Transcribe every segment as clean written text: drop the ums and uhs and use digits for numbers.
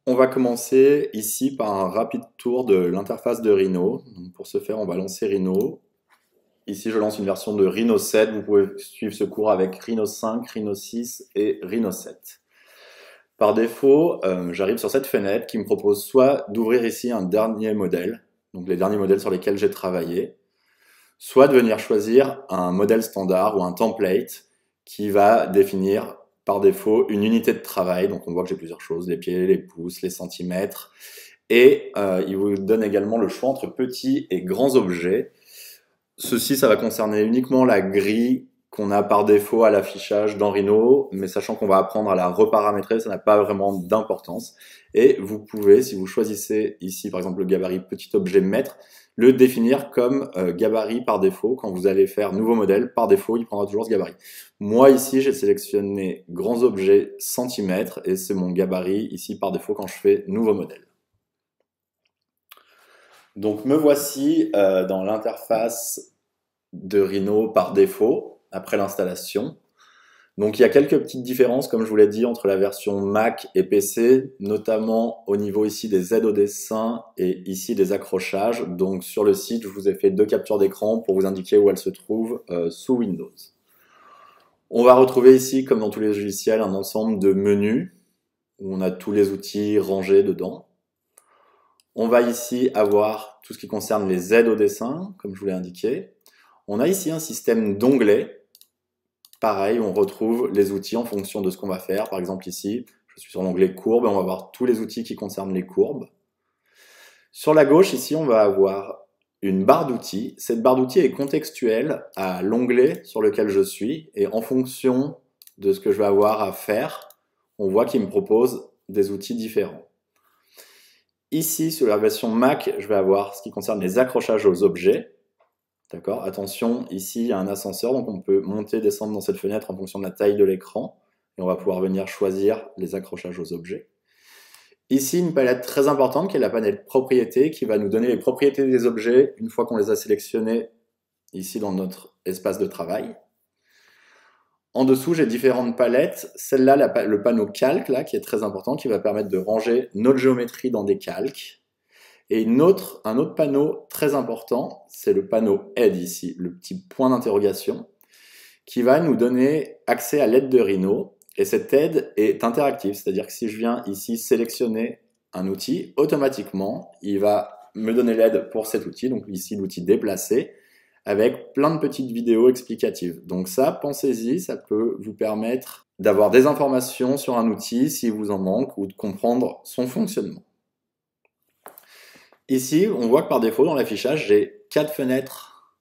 On va commencer ici par un rapide tour de l'interface de Rhino. Donc pour ce faire, on va lancer Rhino. Ici, je lance une version de Rhino 7. Vous pouvez suivre ce cours avec Rhino 5, Rhino 6 et Rhino 7. Par défaut, j'arrive sur cette fenêtre qui me propose soit d'ouvrir ici un dernier modèle, donc les derniers modèles sur lesquels j'ai travaillé, soit de venir choisir un modèle standard ou un template qui va définir par défaut une unité de travail. Donc on voit que j'ai plusieurs choses, les pieds, les pouces, les centimètres. Et il vous donne également le choix entre petits et grands objets. Ceci, ça va concerner uniquement la grille qu'on a par défaut à l'affichage dans Rhino, mais sachant qu'on va apprendre à la reparamétrer, ça n'a pas vraiment d'importance. Et vous pouvez, si vous choisissez ici par exemple le gabarit petit objet mètre, le définir comme gabarit par défaut. Quand vous allez faire nouveau modèle, par défaut, il prendra toujours ce gabarit. Moi ici, j'ai sélectionné grands objets centimètres et c'est mon gabarit ici par défaut quand je fais nouveau modèle. Donc me voici dans l'interface de Rhino par défaut, après l'installation. Donc il y a quelques petites différences, comme je vous l'ai dit, entre la version Mac et PC, notamment au niveau ici des aides au dessin et ici des accrochages. Donc sur le site, je vous ai fait 2 captures d'écran pour vous indiquer où elles se trouvent sous Windows. On va retrouver ici, comme dans tous les logiciels, un ensemble de menus où on a tous les outils rangés dedans. On va ici avoir tout ce qui concerne les aides au dessin, comme je vous l'ai indiqué. On a ici un système d'onglets. Pareil, on retrouve les outils en fonction de ce qu'on va faire. Par exemple ici, je suis sur l'onglet courbe et on va voir tous les outils qui concernent les courbes. Sur la gauche, ici, on va avoir une barre d'outils. Cette barre d'outils est contextuelle à l'onglet sur lequel je suis et en fonction de ce que je vais avoir à faire, on voit qu'il me propose des outils différents. Ici, sur la version Mac, je vais avoir ce qui concerne les accrochages aux objets. D'accord. Attention, ici, il y a un ascenseur, donc on peut monter et descendre dans cette fenêtre en fonction de la taille de l'écran. Et on va pouvoir venir choisir les accrochages aux objets. Ici, une palette très importante qui est la palette propriétés, qui va nous donner les propriétés des objets une fois qu'on les a sélectionnés ici dans notre espace de travail. En dessous, j'ai différentes palettes. Celle-là, le panneau calque, là, qui est très important, qui va permettre de ranger notre géométrie dans des calques. Et un autre panneau très important, c'est le panneau Aide ici, le petit point d'interrogation, qui va nous donner accès à l'aide de Rhino. Et cette aide est interactive, c'est-à-dire que si je viens ici sélectionner un outil, automatiquement, il va me donner l'aide pour cet outil, donc ici l'outil déplacé, avec plein de petites vidéos explicatives. Donc ça, pensez-y, ça peut vous permettre d'avoir des informations sur un outil s'il vous en manque ou de comprendre son fonctionnement. Ici, on voit que par défaut, dans l'affichage, j'ai 4 fenêtres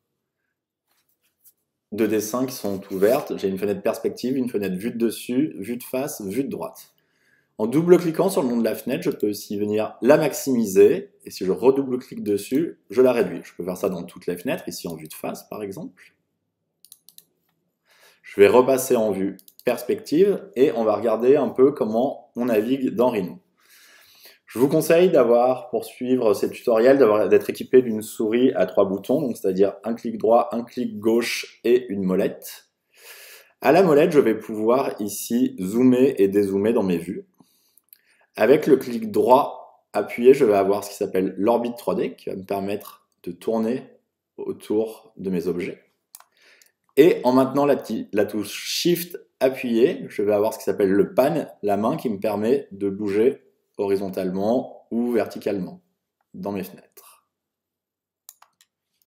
de dessin qui sont ouvertes. J'ai une fenêtre perspective, une fenêtre vue de dessus, vue de face, vue de droite. En double-cliquant sur le nom de la fenêtre, je peux aussi venir la maximiser. Et si je redouble-clique dessus, je la réduis. Je peux faire ça dans toutes les fenêtres, ici en vue de face par exemple. Je vais repasser en vue perspective et on va regarder un peu comment on navigue dans Rhino. Je vous conseille d'avoir, pour suivre ces tutoriels, d'être équipé d'une souris à 3 boutons, donc c'est-à-dire un clic droit, un clic gauche et une molette. À la molette, je vais pouvoir ici zoomer et dézoomer dans mes vues. Avec le clic droit appuyé, je vais avoir ce qui s'appelle l'orbite 3D, qui va me permettre de tourner autour de mes objets. Et en maintenant la touche Shift appuyée, je vais avoir ce qui s'appelle le pan, la main qui me permet de bouger horizontalement ou verticalement dans mes fenêtres.